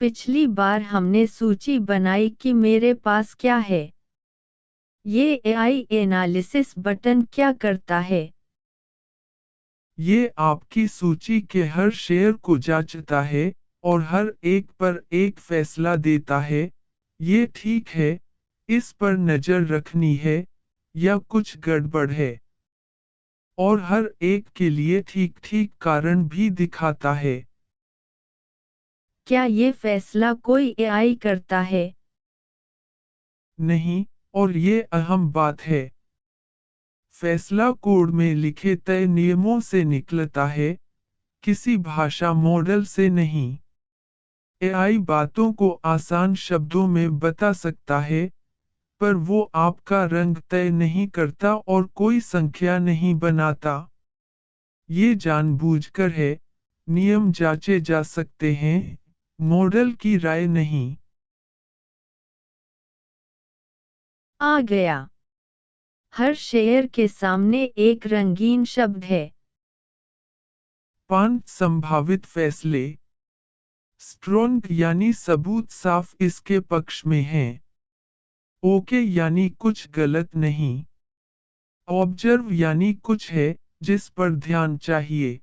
पिछली बार हमने सूची बनाई कि मेरे पास क्या है। ये एआई एनालिसिस बटन क्या करता है? ये आपकी सूची के हर शेयर को जांचता है और हर एक पर एक फैसला देता है। ये ठीक है, इस पर नजर रखनी है, या कुछ गड़बड़ है। और हर एक के लिए ठीक ठीक कारण भी दिखाता है। क्या ये फैसला कोई एआई करता है? नहीं, और ये अहम बात है। फैसला कोड में लिखे तय नियमों से निकलता है, किसी भाषा मॉडल से नहीं। एआई बातों को आसान शब्दों में बता सकता है, पर वो आपका रंग तय नहीं करता और कोई संख्या नहीं बनाता। ये जानबूझकर है, नियम जांचे जा सकते हैं, मॉडल की राय नहीं। आ गया। हर शेयर के सामने एक रंगीन शब्द है। 5 संभावित फैसले। स्ट्रॉन्ग यानी सबूत साफ इसके पक्ष में हैं। ओके यानी कुछ गलत नहीं। ऑब्जर्व यानी कुछ है जिस पर ध्यान चाहिए।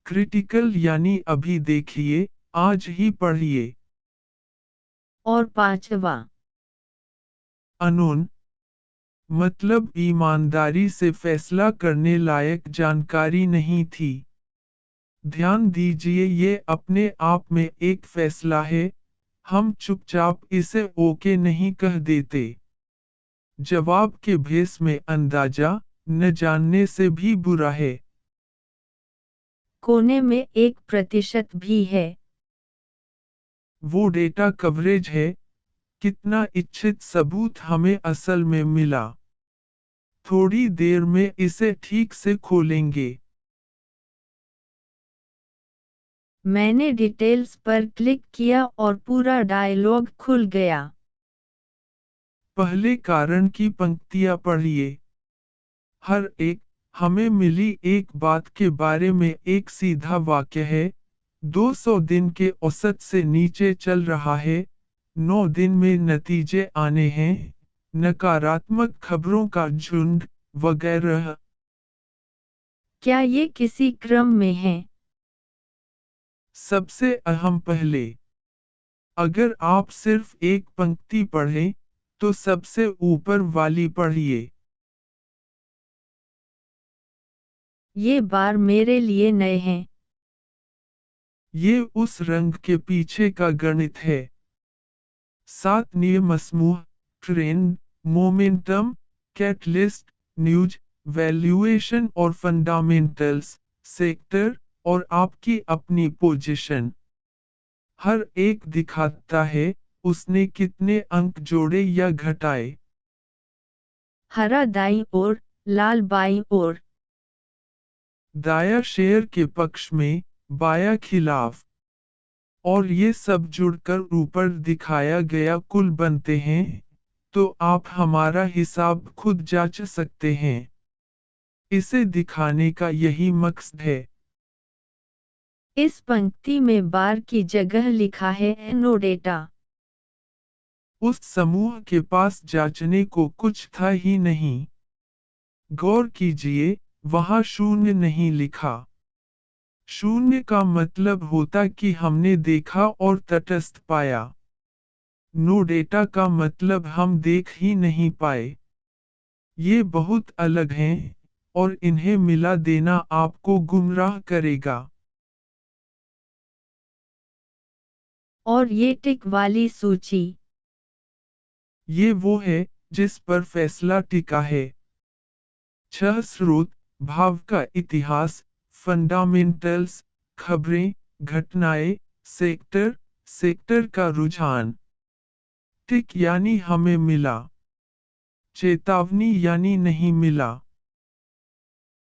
क्रिटिकल यानी अभी देखिए, आज ही पढ़िए। और पांचवा। अननोन मतलब ईमानदारी से फैसला करने लायक जानकारी नहीं थी। ध्यान दीजिए, ये अपने आप में एक फैसला है, हम चुपचाप इसे ओके नहीं कह देते। जवाब के भेस में अंदाजा न जानने से भी बुरा है। कोने में 1% भी है। वो डेटा कवरेज है, कितना इच्छित सबूत हमें असल में मिला। थोड़ी देर में इसे ठीक से खोलेंगे। मैंने डिटेल्स पर क्लिक किया और पूरा डायलॉग खुल गया। पहले कारण की पंक्तियां पढ़िए। हर एक, हमें मिली एक बात के बारे में एक सीधा वाक्य है। 200 दिन के औसत से नीचे चल रहा है। 9 दिन में नतीजे आने हैं। नकारात्मक खबरों का झुंड, वगैरह। क्या ये किसी क्रम में है? सबसे अहम पहले, अगर आप सिर्फ एक पंक्ति पढ़ें, तो सबसे ऊपर वाली पढ़िए। ये बार मेरे लिए नए हैं। ये उस रंग के पीछे का गणित है। 7 नियम समूह, trend, momentum, catalyst, news, valuation और फंडामेंटल्स, सेक्टर, और आपकी अपनी पोजीशन। हर एक दिखाता है, उसने कितने अंक जोड़े या घटाए। हरा दाईं ओर, लाल बाईं ओर। दाया शेयर के पक्ष में, बाया खिलाफ। और ये सब जुड़कर ऊपर दिखाया गया कुल बनते हैं, तो आप हमारा हिसाब खुद जांच सकते हैं। इसे दिखाने का यही मकसद है। इस पंक्ति में बार की जगह लिखा है नो डेटा। उस समूह के पास जांचने को कुछ था ही नहीं। गौर कीजिए, वहां शून्य नहीं लिखा। शून्य का मतलब होता कि हमने देखा और तटस्थ पाया। नो डेटा का मतलब हम देख ही नहीं पाए। ये बहुत अलग हैं, और इन्हें मिला देना आपको गुमराह करेगा। और ये टिक वाली सूची। ये वो है जिस पर फैसला टिका है। 6 स्रोत, भाव का इतिहास, फंडामेंटल्स, खबरें, घटनाएं, सेक्टर, सेक्टर का रुझान। टिक यानी हमें मिला। चेतावनी यानी नहीं मिला।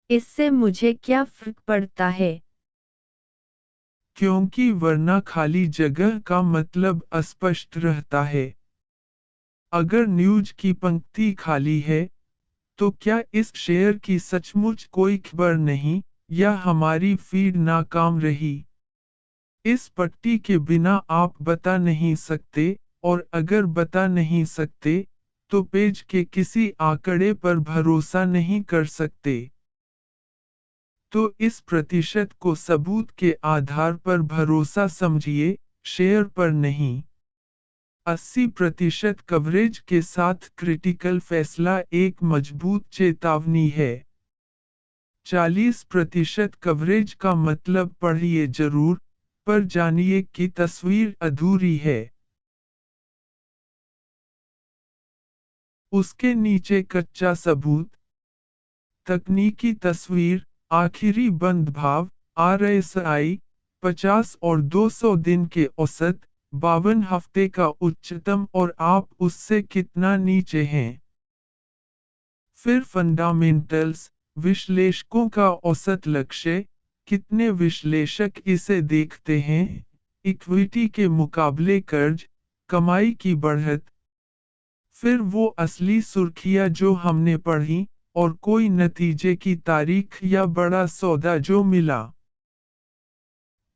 इससे मुझे क्या फर्क पड़ता है? क्योंकि वरना खाली जगह का मतलब अस्पष्ट रहता है। अगर न्यूज की पंक्ति खाली है, तो क्या इस शेयर की सचमुच कोई खबर नहीं, या हमारी फीड नाकाम रही? इस पट्टी के बिना आप बता नहीं सकते, और अगर बता नहीं सकते, तो पेज के किसी आंकड़े पर भरोसा नहीं कर सकते। तो इस प्रतिशत को सबूत के आधार पर भरोसा समझिए, शेयर पर नहीं। 80% कवरेज के साथ क्रिटिकल फैसला एक मजबूत चेतावनी है। 40% कवरेज का मतलब पढ़िए जरूर, पर जानिए कि तस्वीर अधूरी है। उसके नीचे कच्चा सबूत, तकनीकी तस्वीर, आखिरी बंद भाव, RSI 50 और 200 दिन के औसत, 52 हफ्ते का उच्चतम और आप उससे कितना नीचे हैं। फिर फंडामेंटल्स, विश्लेषकों का औसत लक्ष्य, कितने विश्लेषक इसे देखते हैं, इक्विटी के मुकाबले कर्ज, कमाई की बढ़त। फिर वो असली सुर्खियां जो हमने पढ़ी, और कोई नतीजे की तारीख या बड़ा सौदा जो मिला।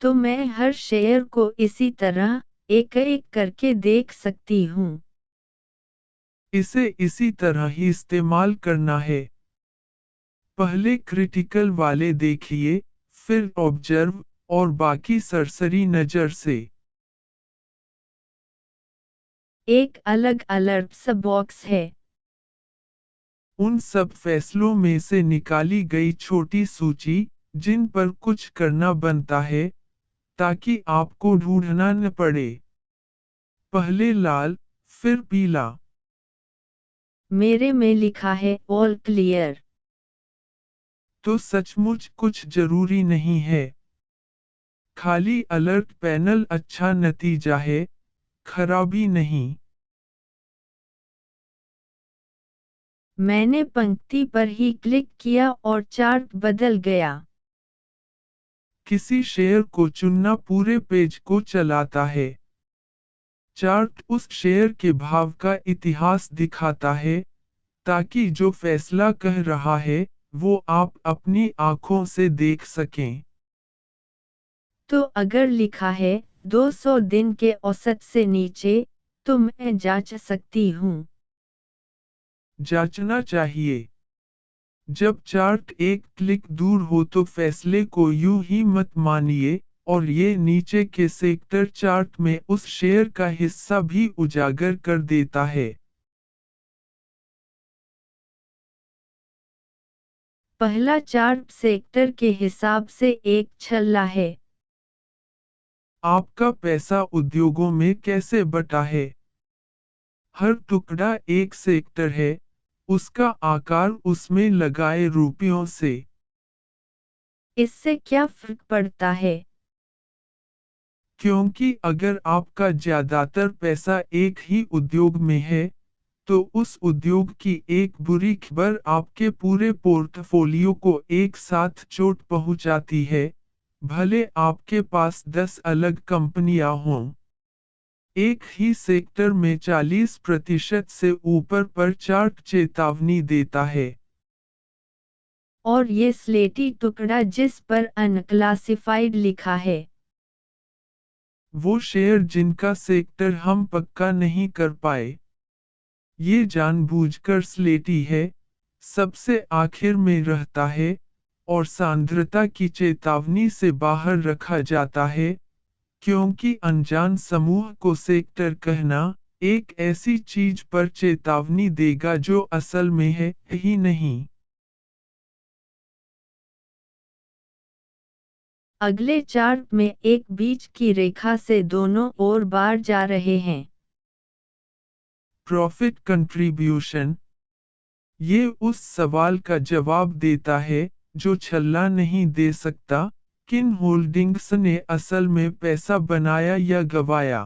तो मैं हर शेयर को इसी तरह एक एक करके देख सकती हूँ। इसे इसी तरह ही इस्तेमाल करना है। पहले क्रिटिकल वाले देखिए, फिर ऑब्जर्व, और बाकी सरसरी नजर से। एक अलग अलर्ट्स बॉक्स है। उन सब फैसलों में से निकाली गई छोटी सूची, जिन पर कुछ करना बनता है, ताकि आपको ढूंढना न पड़े। पहले लाल, फिर पीला। मेरे में लिखा है ऑल क्लियर। तो सचमुच कुछ जरूरी नहीं है। खाली अलर्ट पैनल अच्छा नतीजा है, खराबी नहीं। मैंने पंक्ति पर ही क्लिक किया और चार्ट बदल गया। किसी शेयर को चुनना पूरे पेज को चलाता है। चार्ट उस शेयर के भाव का इतिहास दिखाता है, ताकि जो फैसला कह रहा है, वो आप अपनी आंखों से देख सकें। तो अगर लिखा है 200 दिन के औसत से नीचे, तो मैं जांच सकती हूँ। जांचना चाहिए। जब चार्ट एक क्लिक दूर हो तो फैसले को यूं ही मत मानिए, और ये नीचे के सेक्टर चार्ट में उस शेयर का हिस्सा भी उजागर कर देता है। पहला चार्ट सेक्टर के हिसाब से एक छल्ला है। आपका पैसा उद्योगों में कैसे बटा है? हर टुकड़ा एक सेक्टर है, उसका आकार उसमें लगाए रुपयों से। इससे क्या फर्क पड़ता है? क्योंकि अगर आपका ज्यादातर पैसा एक ही उद्योग में है, तो उस उद्योग की एक बुरी खबर आपके पूरे पोर्टफोलियो को एक साथ चोट पहुंचाती है, भले आपके पास 10 अलग कंपनियां हों। एक ही सेक्टर में 40% से ऊपर पर चार्ट चेतावनी देता है। और ये स्लेटी टुकड़ा जिस पर अनक्लासिफाइड लिखा है, वो शेयर जिनका सेक्टर हम पक्का नहीं कर पाए। ये जानबूझकर स्लेटी है, सबसे आखिर में रहता है, और सांद्रता की चेतावनी से बाहर रखा जाता है, क्योंकि अनजान समूह को सेक्टर कहना, एक ऐसी चीज पर चेतावनी देगा जो असल में है ही नहीं। अगले चार्ट में एक बीच की रेखा से दोनों ओर बार जा रहे हैं। Profit contribution. ये उस सवाल का जवाब देता है, जो छल्ला नहीं दे सकता, किन होल्डिंग्स ने असल में पैसा बनाया या गवाया।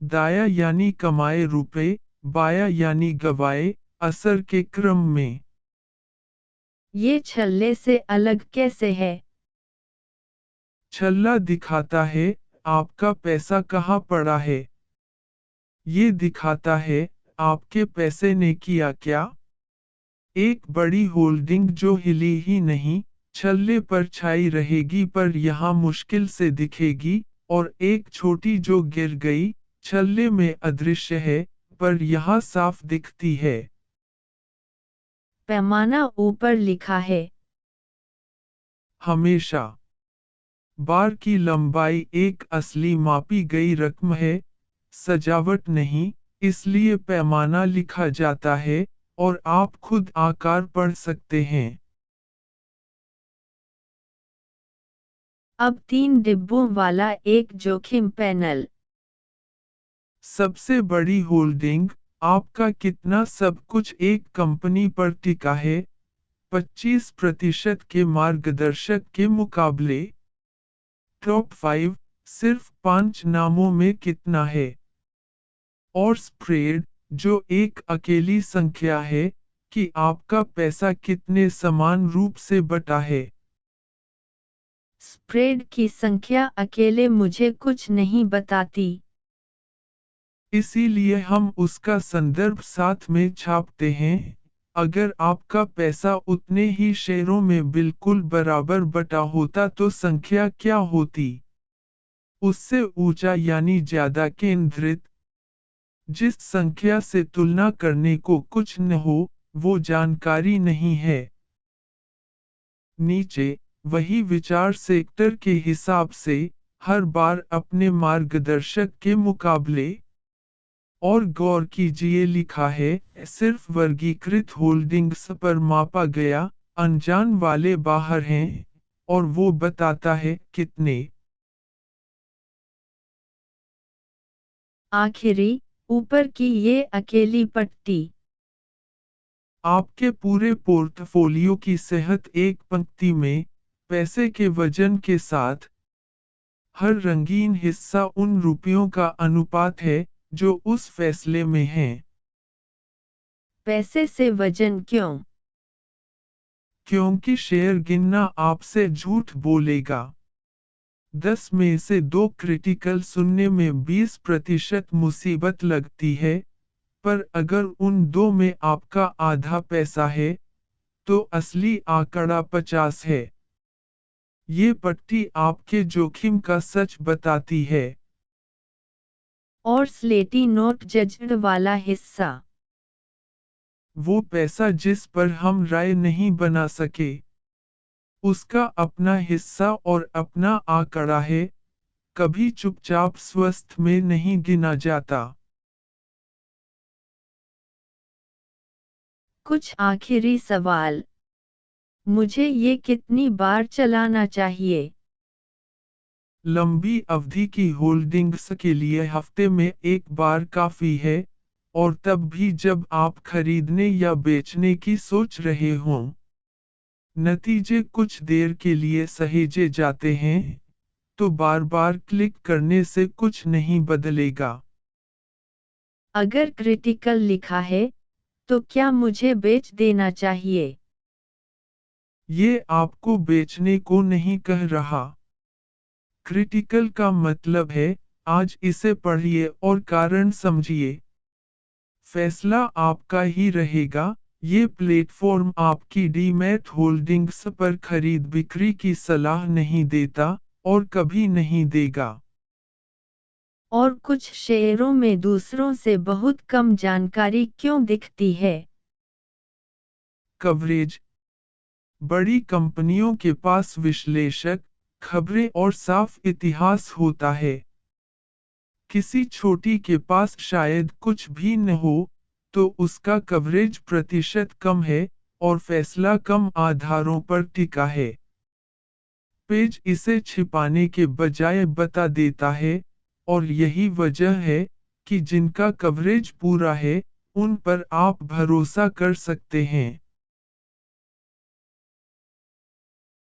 दाया यानी कमाए रुपए, बाया यानी गवाए, असर के क्रम में। ये छल्ले से अलग कैसे है? छल्ला दिखाता है, आपका पैसा कहाँ पड़ा है। ये दिखाता है, आपके पैसे ने किया क्या। एक बड़ी होल्डिंग जो हिली ही नहीं, छल्ले पर छाई रहेगी पर यहाँ मुश्किल से दिखेगी, और एक छोटी जो गिर गई, छल्ले में अदृश्य है, पर यहाँ साफ दिखती है। पैमाना ऊपर लिखा है। हमेशा। बार की लंबाई एक असली मापी गई रकम है, सजावट नहीं, इसलिए पैमाना लिखा जाता है, और आप खुद आकार पढ़ सकते हैं। अब 3 डिब्बों वाला एक जोखिम पैनल। सबसे बड़ी होल्डिंग, आपका कितना सब कुछ एक कंपनी पर टिका है, 25% के मार्गदर्शक के मुकाबले। टॉप 5, सिर्फ 5 नामों में कितना है। और स्प्रेड, जो एक अकेली संख्या है, कि आपका पैसा कितने समान रूप से बटा है। स्प्रेड की संख्या अकेले मुझे कुछ नहीं बताती। इसीलिए हम उसका संदर्भ साथ में छापते हैं। अगर आपका पैसा उतने ही शेयरों में बिल्कुल बराबर बटा होता तो संख्या क्या होती? उससे ऊंचा यानी ज्यादा केंद्रित। जिस संख्या से तुलना करने को कुछ न हो, वो जानकारी नहीं है। नीचे, वही विचार सेक्टर के हिसाब से, हर बार अपने मार्गदर्शक के मुकाबले। और गौर कीजिए लिखा है, सिर्फ वर्गीकृत होल्डिंग्स पर मापा गया, अनजान वाले बाहर हैं, और वो बताता है कितने। आखिरी, ऊपर की ये अकेली पट्टी। आपके पूरे पोर्टफोलियो की सेहत एक पंक्ति में, पैसे के वजन के साथ। हर रंगीन हिस्सा उन रुपयों का अनुपात है, जो उस फैसले में हैं। पैसे से वजन क्यों? क्योंकि शेयर गिनना आपसे झूठ बोलेगा। 10 में से 2 क्रिटिकल सुनने में 20% मुसीबत लगती है, पर अगर उन 2 में आपका आधा पैसा है, तो असली आंकड़ा 50 है। ये पट्टी आपके जोखिम का सच बताती है। और स्लेटी नोट जज्ड वाला हिस्सा। वो पैसा जिस पर हम राय नहीं बना सके। उसका अपना हिस्सा और अपना आंकड़ा है, कभी चुपचाप स्वस्थ में नहीं गिना जाता। कुछ आखिरी सवाल। मुझे ये कितनी बार चलाना चाहिए? लंबी अवधि की होल्डिंग्स के लिए हफ्ते में एक बार काफी है, और तब भी जब आप खरीदने या बेचने की सोच रहे हों। नतीजे कुछ देर के लिए सहेजे जाते हैं, तो बार बार क्लिक करने से कुछ नहीं बदलेगा। अगर क्रिटिकल लिखा है, तो क्या मुझे बेच देना चाहिए? ये आपको बेचने को नहीं कह रहा। क्रिटिकल का मतलब है, आज इसे पढ़िए और कारण समझिए। फैसला आपका ही रहेगा। ये प्लेटफॉर्म आपकी डीमैट होल्डिंग्स पर खरीद बिक्री की सलाह नहीं देता, और कभी नहीं देगा। और कुछ शेयरों में दूसरों से बहुत कम जानकारी क्यों दिखती है? कवरेज। बड़ी कंपनियों के पास विश्लेषक, खबरें और साफ इतिहास होता है। किसी छोटी के पास शायद कुछ भी न हो, तो उसका कवरेज प्रतिशत कम है, और फैसला कम आधारों पर टिका है। पेज इसे छिपाने के बजाय बता देता है, और यही वजह है कि जिनका कवरेज पूरा है, उन पर आप भरोसा कर सकते हैं।